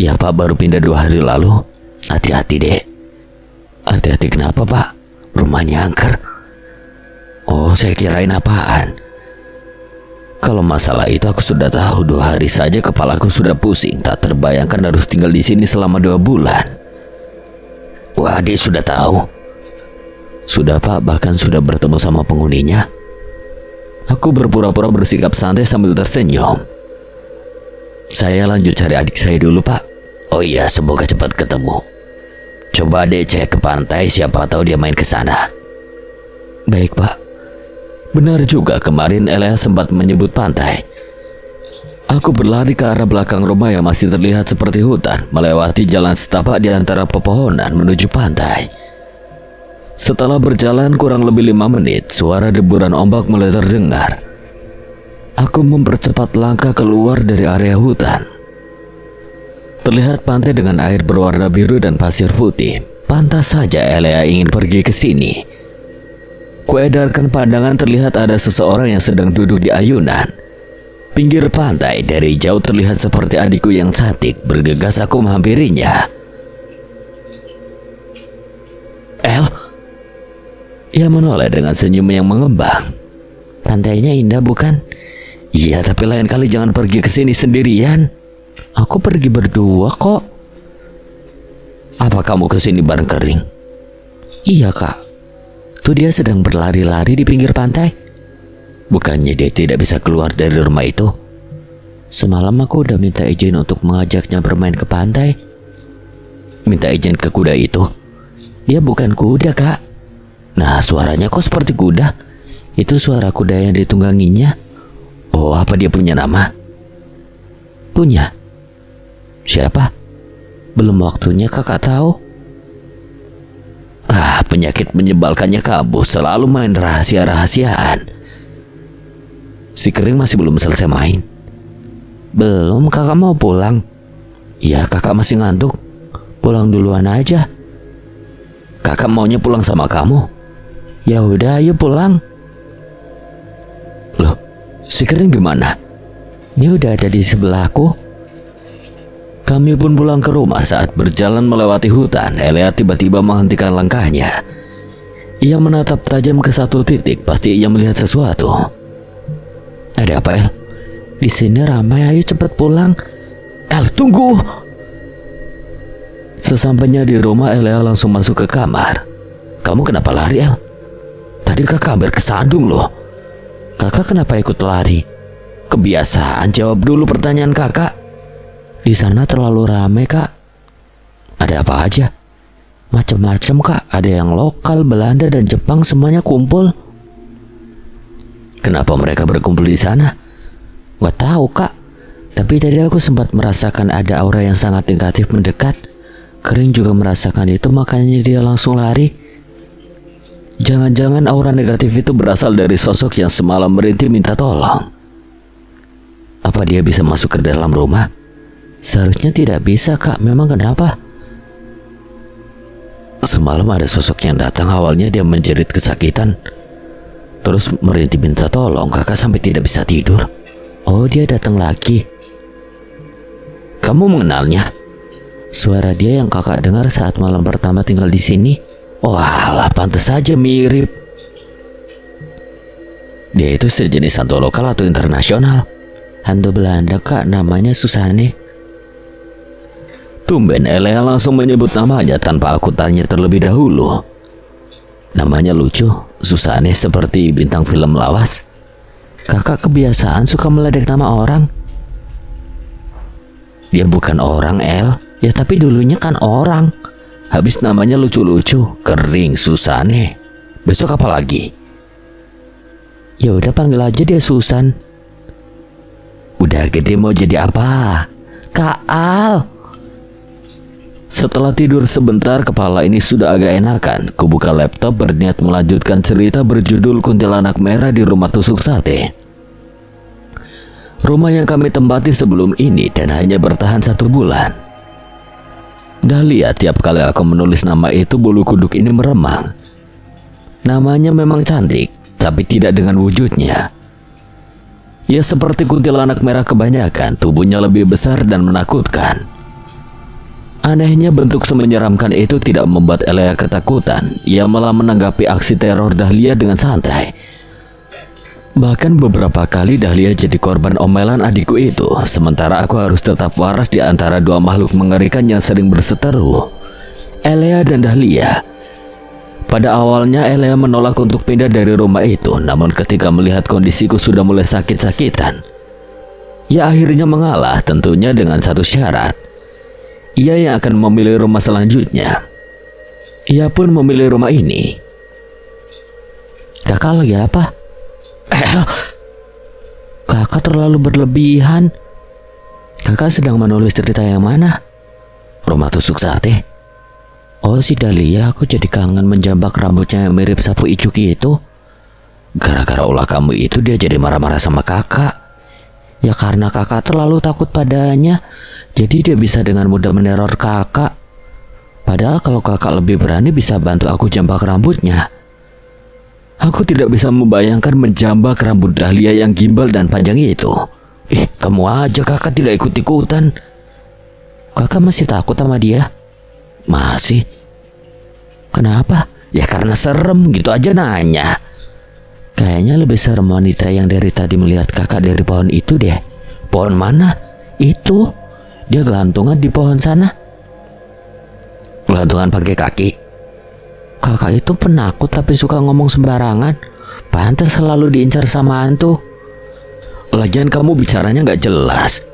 S1: Ya Pak, baru pindah 2 hari lalu. Hati-hati dek. Hati-hati kenapa Pak? Rumahnya angker. Oh, saya kirain apaan. Kalau masalah itu aku sudah tahu. 2 hari saja kepalaku sudah pusing. Tak terbayangkan harus tinggal di sini selama 2 bulan. Wah, adik sudah tahu? Sudah Pak, bahkan sudah bertemu sama penghuninya. Aku berpura-pura bersikap santai sambil tersenyum. Saya lanjut cari adik saya dulu, Pak.
S2: Oh iya, semoga cepat ketemu. Coba deh cek ke pantai, siapa tahu dia main ke sana.
S1: Baik, Pak. Benar juga, kemarin Elea sempat menyebut pantai. Aku berlari ke arah belakang rumah yang masih terlihat seperti hutan, melewati jalan setapak di antara pepohonan menuju pantai. Setelah berjalan kurang lebih 5 menit, suara deburan ombak mulai terdengar. Aku mempercepat langkah keluar dari area hutan. Terlihat pantai dengan air berwarna biru dan pasir putih. Pantas saja Elea ingin pergi ke sini. Kuedarkan pandangan, terlihat ada seseorang yang sedang duduk di ayunan. Pinggir pantai, dari jauh terlihat seperti adikku yang cantik. Bergegas aku menghampirinya. El? Ia menoleh dengan senyum yang mengembang. Pantainya indah bukan? Iya, tapi lain kali jangan pergi ke sini sendirian. Aku pergi berdua kok. Apa kamu ke sini bareng Kering? Iya, Kak. Tuh dia sedang berlari-lari di pinggir pantai. Bukannya dia tidak bisa keluar dari rumah itu? Semalam aku udah minta izin untuk mengajaknya bermain ke pantai. Minta izin ke kuda itu? Ya bukan kuda, Kak. Nah, suaranya kok seperti kuda? Itu suara kuda yang ditungganginya. Oh, apa dia punya nama? Punya. Siapa? Belum waktunya Kakak tahu. Ah, penyakit menyebalkannya kamu, selalu main rahasia-rahasiaan. Si Kering masih belum selesai main. Belum, Kakak mau pulang. Ya, Kakak masih ngantuk. Pulang duluan aja. Kakak maunya pulang sama kamu. Ya udah, ayo pulang. Loh, si Kering gimana? Ini udah ada di sebelahku. Kami pun pulang ke rumah. Saat berjalan melewati hutan, Elea tiba-tiba menghentikan langkahnya. Ia menatap tajam ke satu titik, pasti ia melihat sesuatu. Ada apa, El? Di sini ramai, ayo cepat pulang. El, tunggu. Sesampainya di rumah, Elea langsung masuk ke kamar. Kamu kenapa lari, El? Tadi Kakak hampir kesandung loh. Kakak kenapa ikut lari? Kebiasaan, jawab dulu pertanyaan Kakak. Di sana terlalu ramai, Kak. Ada apa aja? Macam-macam, Kak. Ada yang lokal, Belanda dan Jepang, semuanya kumpul. Kenapa mereka berkumpul di sana? Gak tahu, Kak. Tapi tadi aku sempat merasakan ada aura yang sangat negatif mendekat. Kering juga merasakan itu, makanya dia langsung lari. Jangan-jangan aura negatif itu berasal dari sosok yang semalam merintih minta tolong. Apa dia bisa masuk ke dalam rumah? Seharusnya tidak bisa, Kak. Memang kenapa? Semalam ada sosok yang datang. Awalnya dia menjerit kesakitan, terus merintih minta tolong. Kakak sampai tidak bisa tidur. Oh, dia datang lagi. Kamu mengenalnya? Suara dia yang Kakak dengar saat malam pertama tinggal di sini. Walah, pantas saja mirip. Dia itu sejenis hantu lokal atau internasional? Hantu Belanda, Kak. Namanya Susane. Tumben Elea langsung menyebut namanya tanpa aku tanya terlebih dahulu. Namanya lucu, Susane, seperti bintang film lawas. Kakak kebiasaan suka meledek nama orang. Dia bukan orang, El. Ya tapi dulunya kan orang. Habis namanya lucu-lucu, Kering, Susane. Besok apa lagi? Ya udah panggil aja dia Susan. Udah gede mau jadi apa? Kak Al. Setelah tidur sebentar, kepala ini sudah agak enakan. Kubuka laptop berniat melanjutkan cerita berjudul Kuntilanak Merah di Rumah Tusuk Sate. Rumah yang kami tempati sebelum ini dan hanya bertahan 1 bulan. Dahlia, tiap kali aku menulis nama itu, bulu kuduk ini meremang. Namanya memang cantik, tapi tidak dengan wujudnya. Ia seperti kuntilanak merah kebanyakan, tubuhnya lebih besar dan menakutkan. Anehnya bentuk semenyeramkan itu tidak membuat Elea ketakutan. Ia malah menanggapi aksi teror Dahlia dengan santai. Bahkan beberapa kali Dahlia jadi korban omelan adikku itu, sementara aku harus tetap waras di antara dua makhluk mengerikan yang sering berseteru, Elea dan Dahlia. Pada awalnya Elea menolak untuk pindah dari rumah itu, namun ketika melihat kondisiku sudah mulai sakit-sakitan, ia akhirnya mengalah, tentunya dengan satu syarat. Ia yang akan memilih rumah selanjutnya. Ia pun memilih rumah ini. Kakak lagi apa? Kakak terlalu berlebihan. Kakak sedang menulis cerita yang mana?
S2: Rumah tusuk sate.
S1: Oh, si Dahlia, aku jadi kangen menjambak rambutnya yang mirip sapu Ijuki itu.
S2: Gara-gara ulah kamu itu dia jadi marah-marah sama kakak.
S1: Ya karena kakak terlalu takut padanya, jadi dia bisa dengan mudah meneror kakak. Padahal kalau kakak lebih berani bisa bantu aku jambak rambutnya. Aku tidak bisa membayangkan menjambak rambut Dahlia yang gimbal dan panjang itu.
S2: Kamu aja kakak tidak ikut-ikutan.
S1: Kakak masih takut sama dia?
S2: Masih.
S1: Kenapa?
S2: Ya karena serem, gitu aja nanya.
S1: Kayaknya lebih serem wanita yang dari tadi melihat kakak dari pohon itu deh.
S2: Pohon mana?
S1: Itu. Dia gelantungan di pohon sana.
S2: Gelantungan pakai kaki.
S1: Kakak itu penakut tapi suka ngomong sembarangan. Pantas selalu diincar sama hantu.
S2: Lagian kamu bicaranya gak jelas.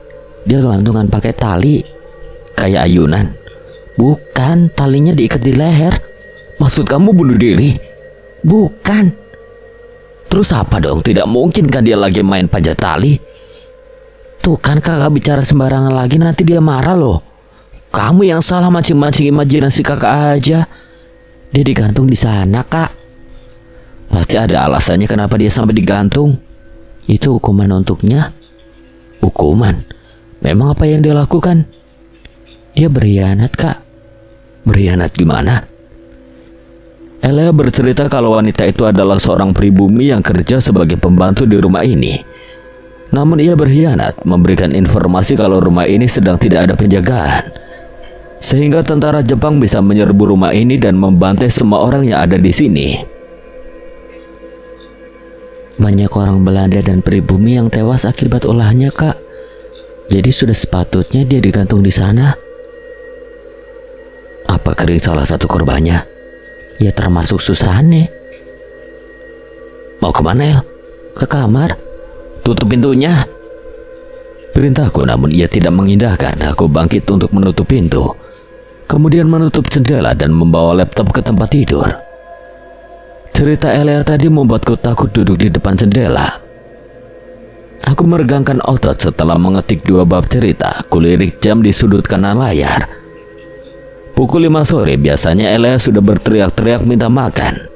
S1: Dia gelantungan pakai tali.
S2: Kayak ayunan.
S1: Bukan, talinya diikat di leher.
S2: Maksud kamu bunuh diri?
S1: Bukan.
S2: Terus apa dong? Tidak mungkin kan dia lagi main panjat tali?
S1: Tuh kan kakak bicara sembarangan lagi, nanti dia marah loh. Kamu yang salah mancing-mancing imajinasi kakak aja. Dia digantung di sana, Kak.
S2: Pasti ada alasannya kenapa dia sampai digantung.
S1: Itu hukuman untuknya.
S2: Hukuman?
S1: Memang apa yang dia lakukan? Dia berkhianat, Kak.
S2: Berkhianat gimana?
S1: Elea bercerita kalau wanita itu adalah seorang pribumi yang kerja sebagai pembantu di rumah ini. Namun ia berkhianat, memberikan informasi kalau rumah ini sedang tidak ada penjagaan, sehingga tentara Jepang bisa menyerbu rumah ini dan membantai semua orang yang ada di sini. Banyak orang Belanda dan pribumi yang tewas akibat ulahnya, Kak. Jadi sudah sepatutnya dia digantung di sana.
S2: Apa Kering salah satu korbannya?
S1: Ya termasuk Susane.
S2: Mau kemana, El?
S1: Ke kamar.
S2: Tutup pintunya.
S1: Perintahku, namun ia tidak mengindahkan. Aku bangkit untuk menutup pintu, kemudian menutup jendela dan membawa laptop ke tempat tidur. Cerita Elea tadi membuatku takut duduk di depan jendela. Aku meregangkan otot setelah mengetik 2 bab cerita. Kulirik jam di sudut kanan layar. Pukul 5 sore, biasanya Elea sudah berteriak-teriak minta makan.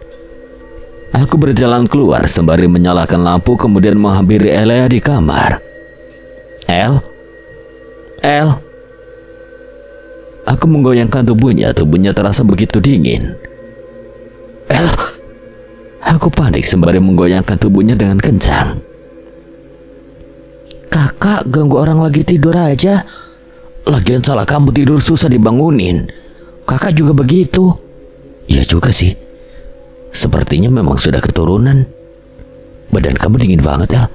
S1: Aku berjalan keluar sembari menyalakan lampu, kemudian menghampiri Elea di kamar. El? Aku menggoyangkan tubuhnya terasa begitu dingin.
S2: El?
S1: Aku panik sembari menggoyangkan tubuhnya dengan kencang. Kakak, ganggu orang lagi tidur aja.
S2: Lagian salah kamu tidur susah dibangunin.
S1: Kakak juga begitu.
S2: Iya juga sih. Sepertinya memang sudah keturunan. Badan kamu dingin banget, El.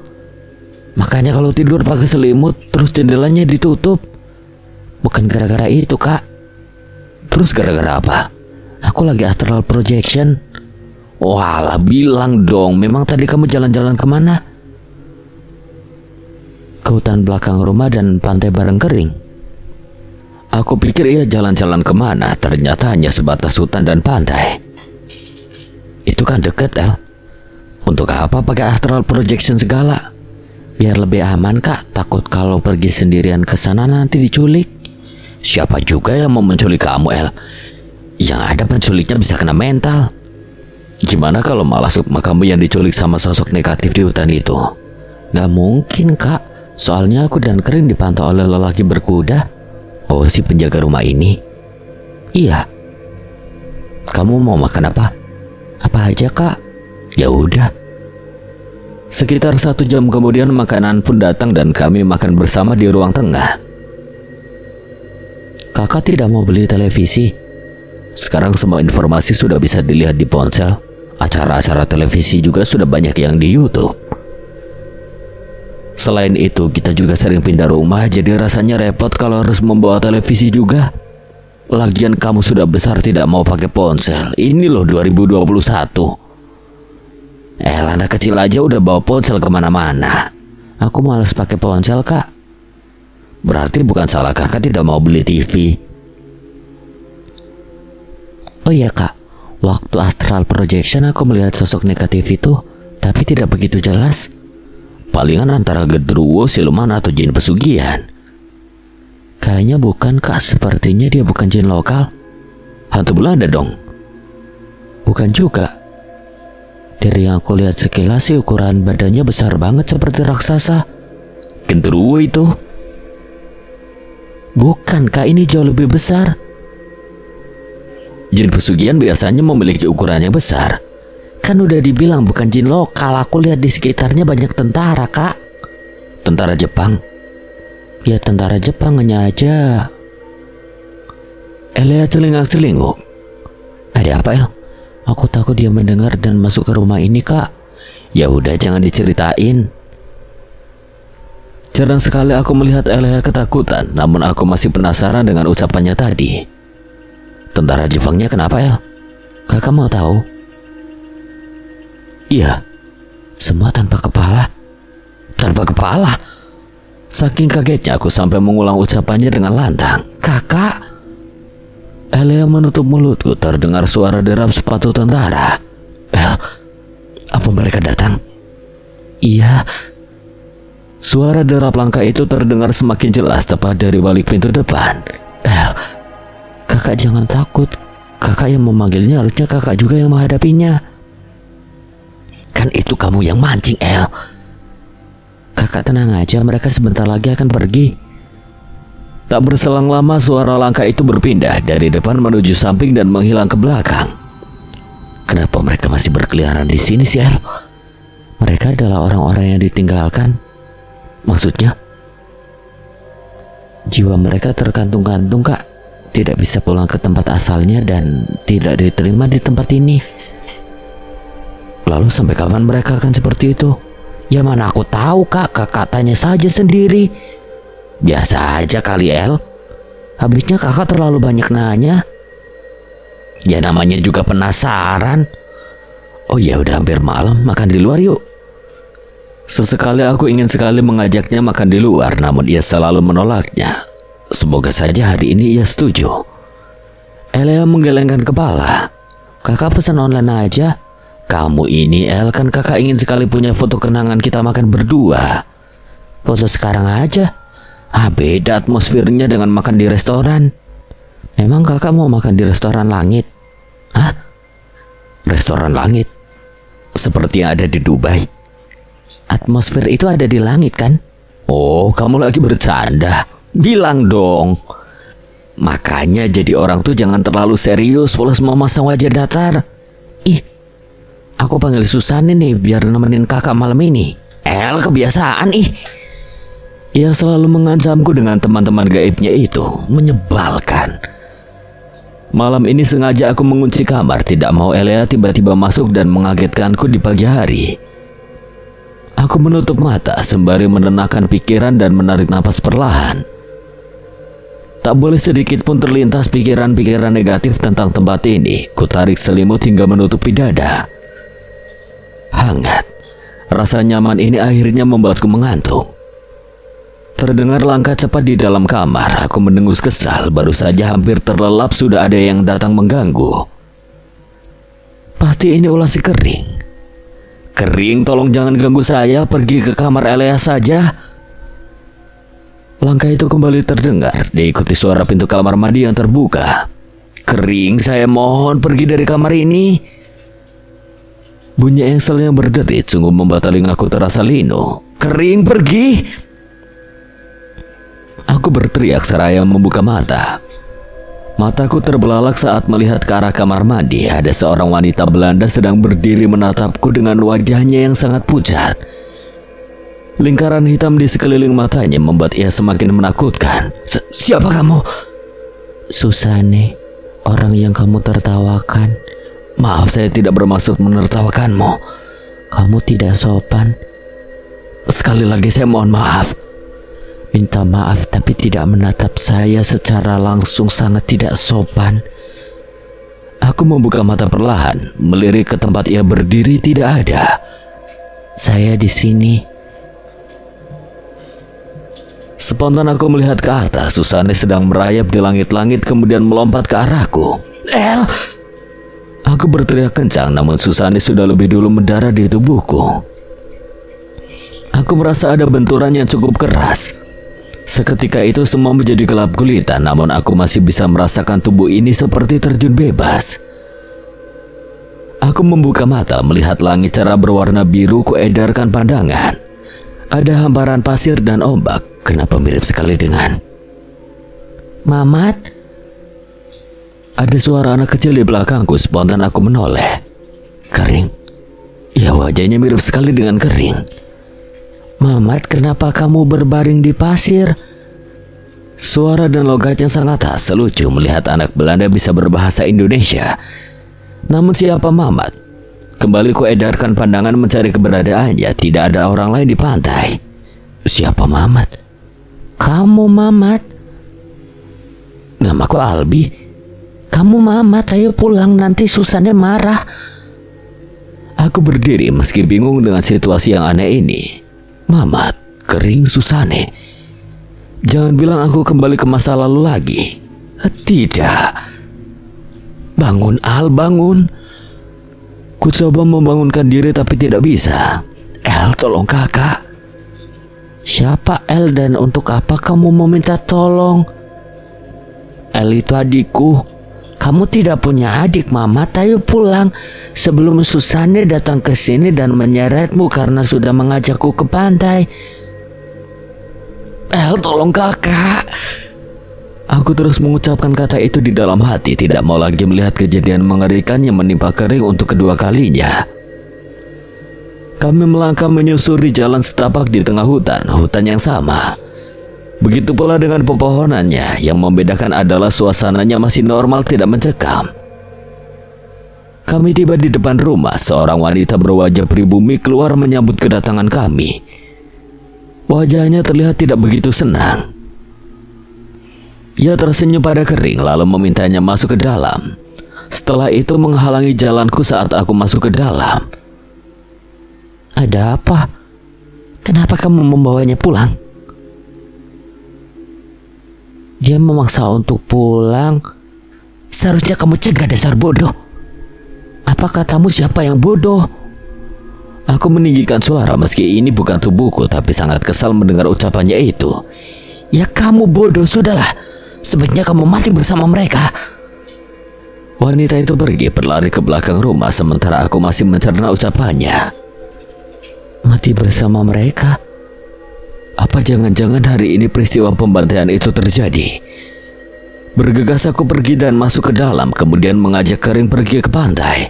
S1: Makanya kalau tidur pakai selimut, terus jendelanya ditutup. Bukan gara-gara itu, Kak.
S2: Terus gara-gara apa?
S1: Aku lagi astral projection.
S2: Walah, bilang dong. Memang tadi kamu jalan-jalan kemana?
S1: Ke hutan belakang rumah dan pantai Barengkering.
S2: Aku pikir ia jalan-jalan kemana. Ternyata hanya sebatas hutan dan pantai. Itu kan deket, El. Untuk apa pakai astral projection segala?
S1: Biar lebih aman, Kak. Takut kalau pergi sendirian ke sana nanti diculik.
S2: Siapa juga yang mau menculik kamu, El? Yang ada penculiknya bisa kena mental. Gimana kalau malah sukma kamu yang diculik sama sosok negatif di hutan itu?
S1: Gak mungkin, Kak. Soalnya aku dan Kering dipantau oleh lelaki berkuda.
S2: Oh, si penjaga rumah ini?
S1: Iya.
S2: Kamu mau makan apa?
S1: Apa aja, Kak?
S2: Ya udah.
S1: Sekitar 1 jam kemudian makanan pun datang dan kami makan bersama di ruang tengah. Kakak tidak mau beli televisi?
S2: Sekarang semua informasi sudah bisa dilihat di ponsel. Acara-acara televisi juga sudah banyak yang di YouTube. Selain itu, kita juga sering pindah rumah, jadi rasanya repot kalau harus membawa televisi juga. Lagian kamu sudah besar tidak mau pakai ponsel. Ini loh 2021. Anak kecil aja udah bawa ponsel kemana-mana.
S1: Aku malas pakai ponsel, Kak.
S2: Berarti bukan salah kakak tidak mau beli TV.
S1: Oh iya, Kak. Waktu astral projection aku melihat sosok negatif itu, tapi tidak begitu jelas.
S2: Palingan antara genderuwo, siluman, atau jin pesugihan.
S1: Kayaknya bukan, Kak. Sepertinya dia bukan jin lokal.
S2: Hantu Belanda dong?
S1: Bukan juga. Dari yang aku lihat sekilas sih ukuran badannya besar banget seperti raksasa.
S2: Genderuwo itu?
S1: Bukan, Kak, ini jauh lebih besar.
S2: Jin pesugihan biasanya memiliki ukuran yang besar.
S1: Kan udah dibilang bukan jin lokal. Aku lihat di sekitarnya banyak tentara, Kak.
S2: Tentara Jepang?
S1: Ya tentara Jepang aja.
S2: Elea celingak-celinguk.
S1: Ada apa, El? Aku takut dia mendengar dan masuk ke rumah ini, Kak.
S2: Ya udah, jangan diceritain. Jarang sekali aku melihat Elea ketakutan, namun aku masih penasaran dengan ucapannya tadi. Tentara Jepangnya kenapa, El?
S1: Kakak mau tahu?
S2: Iya.
S1: Semua tanpa kepala.
S2: Tanpa kepala? Saking kagetnya aku sampai mengulang ucapannya dengan lantang.
S1: Kakak.
S2: Elea menutup mulutku, terdengar suara derap sepatu tentara. El, apa mereka datang?
S1: Iya.
S2: Suara derap langkah itu terdengar semakin jelas tepat dari balik pintu depan.
S1: El, kakak jangan takut. Kakak yang memanggilnya, harusnya kakak juga yang menghadapinya.
S2: Kan itu kamu yang mancing, El.
S1: Kakak tenang aja, mereka sebentar lagi akan pergi.
S2: Tak berselang lama suara langkah itu berpindah dari depan menuju samping dan menghilang ke belakang. Kenapa mereka masih berkeliaran di sini sih, El?
S1: Mereka adalah orang-orang yang ditinggalkan.
S2: Maksudnya?
S1: Jiwa mereka tergantung-gantung, Kak. Tidak bisa pulang ke tempat asalnya dan tidak diterima di tempat ini.
S2: Lalu sampai kapan mereka akan seperti itu?
S1: Ya mana aku tahu, Kak. Kakak tanya saja sendiri.
S2: Biasa aja kali, El.
S1: Habisnya kakak terlalu banyak nanya.
S2: Ya namanya juga penasaran. Oh ya udah hampir malam, makan di luar yuk. Sesekali aku ingin sekali mengajaknya makan di luar, namun ia selalu menolaknya. Semoga saja hari ini ia setuju. Elea menggelengkan kepala.
S1: Kakak pesan online aja.
S2: Kamu ini, El, kan kakak ingin sekali punya foto kenangan kita makan berdua.
S1: Foto sekarang aja.
S2: Beda atmosfernya dengan makan di restoran.
S1: Memang kakak mau makan di restoran langit?
S2: Hah? Restoran langit? Seperti yang ada di Dubai.
S1: Atmosfer itu ada di langit kan?
S2: Oh, kamu lagi bercanda. Bilang dong. Makanya jadi orang tuh jangan terlalu serius plus memasang wajah datar.
S1: Ih, aku panggil Susan nih biar nemenin kakak malam ini.
S2: El, kebiasaan ih.
S1: Ia selalu mengancamku dengan teman-teman gaibnya itu.
S2: Menyebalkan. Malam ini sengaja aku mengunci kamar, tidak mau Elea tiba-tiba masuk dan mengagetkanku di pagi hari. Aku menutup mata sembari menenangkan pikiran dan menarik napas perlahan. Tak boleh sedikit pun terlintas pikiran-pikiran negatif tentang tempat ini. Ku tarik selimut hingga menutupi dada. Hangat. Rasa nyaman ini akhirnya membuatku mengantuk. Terdengar langkah cepat di dalam kamar. Aku mendengus kesal. Baru saja hampir terlelap sudah ada yang datang mengganggu. Pasti ini ulah si Kering. Kering, tolong jangan ganggu saya. Pergi ke kamar Elea saja. Langkah itu kembali terdengar, diikuti suara pintu kamar mandi yang terbuka. Kering, saya mohon pergi dari kamar ini. Bunyi engsel yang berderit sungguh membuat telingaku terasa linu. Kering, pergi. Aku berteriak seraya membuka mata. Mataku terbelalak saat melihat ke arah kamar mandi. Ada seorang wanita Belanda sedang berdiri menatapku dengan wajahnya yang sangat pucat. Lingkaran hitam di sekeliling matanya membuat ia semakin menakutkan. Siapa kamu?
S1: Susane, orang yang kamu tertawakan.
S2: Maaf, saya tidak bermaksud menertawakanmu.
S1: Kamu tidak sopan.
S2: Sekali lagi saya mohon maaf.
S1: Minta maaf tapi tidak menatap saya secara langsung sangat tidak sopan.
S2: Aku membuka mata perlahan, melirik ke tempat ia berdiri. Tidak ada.
S1: Saya di sini.
S2: Spontan aku melihat ke atas. Susanne sedang merayap di langit-langit kemudian melompat ke arahku.
S1: El!
S2: Aku berteriak kencang, namun Susanne sudah lebih dulu mendarat di tubuhku. Aku merasa ada benturan yang cukup keras. Seketika itu semua menjadi gelap gulita, namun aku masih bisa merasakan tubuh ini seperti terjun bebas. Aku membuka mata melihat langit cerah berwarna biru. Kuedarkan pandangan. Ada hamparan pasir dan ombak. Kenapa mirip sekali dengan
S1: Mamat?
S2: Ada suara anak kecil di belakangku. Spontan aku menoleh. Kering. Ya, wajahnya mirip sekali dengan Kering.
S1: Mamat, kenapa kamu berbaring di pasir?
S2: Suara dan logatnya sangat khas. Lucu melihat anak Belanda bisa berbahasa Indonesia. Namun siapa Mamat? Kembali kuedarkan pandangan mencari keberadaannya. Tidak ada orang lain di pantai. Siapa Mamat?
S1: Kamu Mamat.
S2: Namaku Albi.
S1: Kamu Mamat, ayo pulang, nanti Susanne marah.
S2: Aku berdiri meski bingung dengan situasi yang aneh ini. Mamat, Kering, Susanne. Jangan bilang aku kembali ke masa lalu lagi. Tidak. Bangun Al, bangun. Ku coba membangunkan diri tapi tidak bisa. El, tolong kakak.
S1: Siapa El dan untuk apa kamu meminta tolong? El itu adikku. Kamu tidak punya adik Mamat, ayo pulang sebelum Susanne datang ke sini dan menyeretmu karena sudah mengajakku ke pantai.
S2: El, tolong kakak. Aku terus mengucapkan kata itu di dalam hati, tidak mau lagi melihat kejadian mengerikan yang menimpa Kering untuk kedua kalinya. Kami melangkah menyusuri jalan setapak di tengah hutan yang sama. Begitu pula dengan pepohonannya. Yang membedakan adalah suasananya masih normal, tidak mencekam. Kami tiba di depan rumah. Seorang wanita berwajah pribumi keluar menyambut kedatangan kami. Wajahnya terlihat tidak begitu senang. Ia tersenyum pada Kering lalu memintanya masuk ke dalam. Setelah itu menghalangi jalanku saat aku masuk ke dalam.
S1: Ada apa? Kenapa kamu membawanya pulang? Dia memaksa untuk pulang. Seharusnya kamu cegah, dasar bodoh. Apa katamu siapa yang bodoh?
S2: Aku meninggikan suara meski ini bukan tubuhku, tapi sangat kesal mendengar ucapannya itu.
S1: Ya kamu bodoh, sudahlah. Sebaiknya kamu mati bersama mereka.
S2: Wanita itu pergi berlari ke belakang rumah sementara aku masih mencerna ucapannya.
S1: Mati bersama mereka?
S2: Apa jangan-jangan hari ini peristiwa pembantaian itu terjadi? Bergegas aku pergi dan masuk ke dalam, kemudian mengajak Kering pergi ke pantai.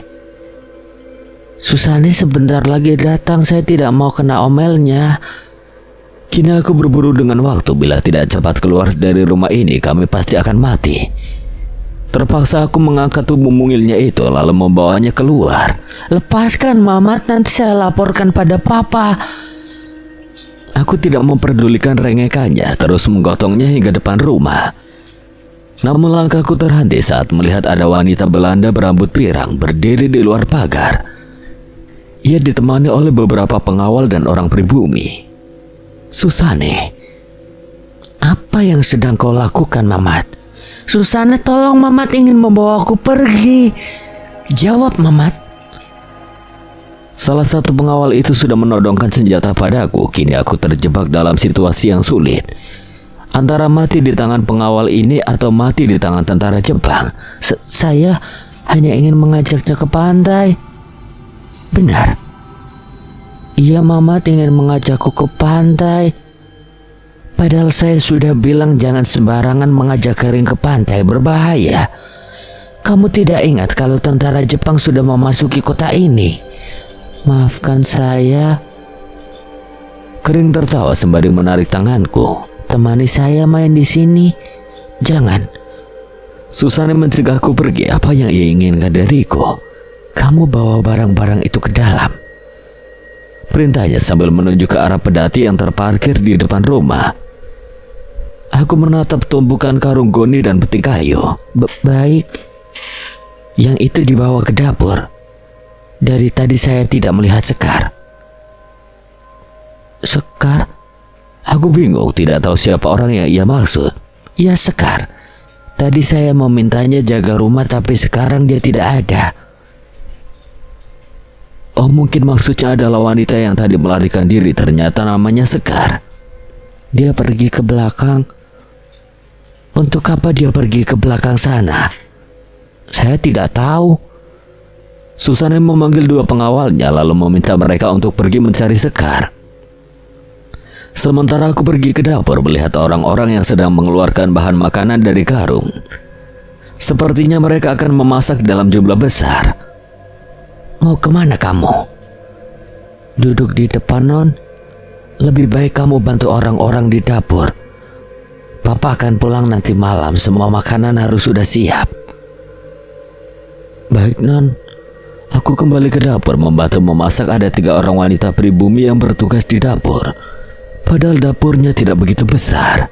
S1: Susanne sebentar lagi datang, saya tidak mau kena omelnya.
S2: Kini aku berburu dengan waktu. Bila tidak cepat keluar dari rumah ini, kami pasti akan mati. Terpaksa aku mengangkat tubuh mungilnya itu lalu membawanya keluar.
S1: Lepaskan Mamat, nanti saya laporkan pada papa.
S2: Aku tidak memperdulikan rengekannya, terus menggotongnya hingga depan rumah. Namun langkahku terhenti saat melihat ada wanita Belanda berambut pirang berdiri di luar pagar. Ia ditemani oleh beberapa pengawal dan orang pribumi. Susanne.
S1: Apa yang sedang kau lakukan, Mamat? Susanne, tolong, Mamat ingin membawaku pergi. Jawab, Mamat.
S2: Salah satu pengawal itu sudah menodongkan senjata padaku. Kini aku terjebak dalam situasi yang sulit. Antara mati di tangan pengawal ini atau mati di tangan tentara Jepang.
S1: Saya hanya ingin mengajaknya ke pantai.
S2: Benar.
S1: Iya, Mamat ingin mengajakku ke pantai. Padahal saya sudah bilang jangan sembarangan mengajak Kering ke pantai, berbahaya. Kamu tidak ingat kalau tentara Jepang sudah memasuki kota ini? Maafkan saya.
S2: Kering tertawa sembari menarik tanganku.
S1: Temani saya main di sini. Jangan.
S2: Susanne mencegahku pergi. Apa yang ia inginkan dariku?
S1: Kamu bawa barang-barang itu ke dalam.
S2: Perintahnya sambil menunjuk ke arah pedati yang terparkir di depan rumah.
S1: Aku menatap tumpukan karung goni dan peti kayu. Baik. Yang itu dibawa ke dapur. Dari tadi saya tidak melihat Sekar. Sekar?
S2: Aku bingung, tidak tahu siapa orang yang ia maksud.
S1: Ya, Sekar. Tadi saya memintanya jaga rumah tapi sekarang dia tidak ada.
S2: Oh, mungkin maksudnya adalah wanita yang tadi melarikan diri, ternyata namanya Sekar.
S1: Dia pergi ke belakang. Untuk apa dia pergi ke belakang sana? Saya tidak tahu.
S2: Susana memanggil 2 pengawalnya lalu meminta mereka untuk pergi mencari Sekar. Sementara aku pergi ke dapur melihat orang-orang yang sedang mengeluarkan bahan makanan dari karung. Sepertinya mereka akan memasak dalam jumlah besar.
S1: Mau kemana kamu? Duduk di depan, Non. Lebih baik kamu bantu orang-orang di dapur. Papa akan pulang nanti malam, semua makanan harus sudah siap.
S2: Baik, Non. Aku kembali ke dapur membantu memasak. Ada 3 orang wanita pribumi yang bertugas di dapur. Padahal dapurnya tidak begitu besar.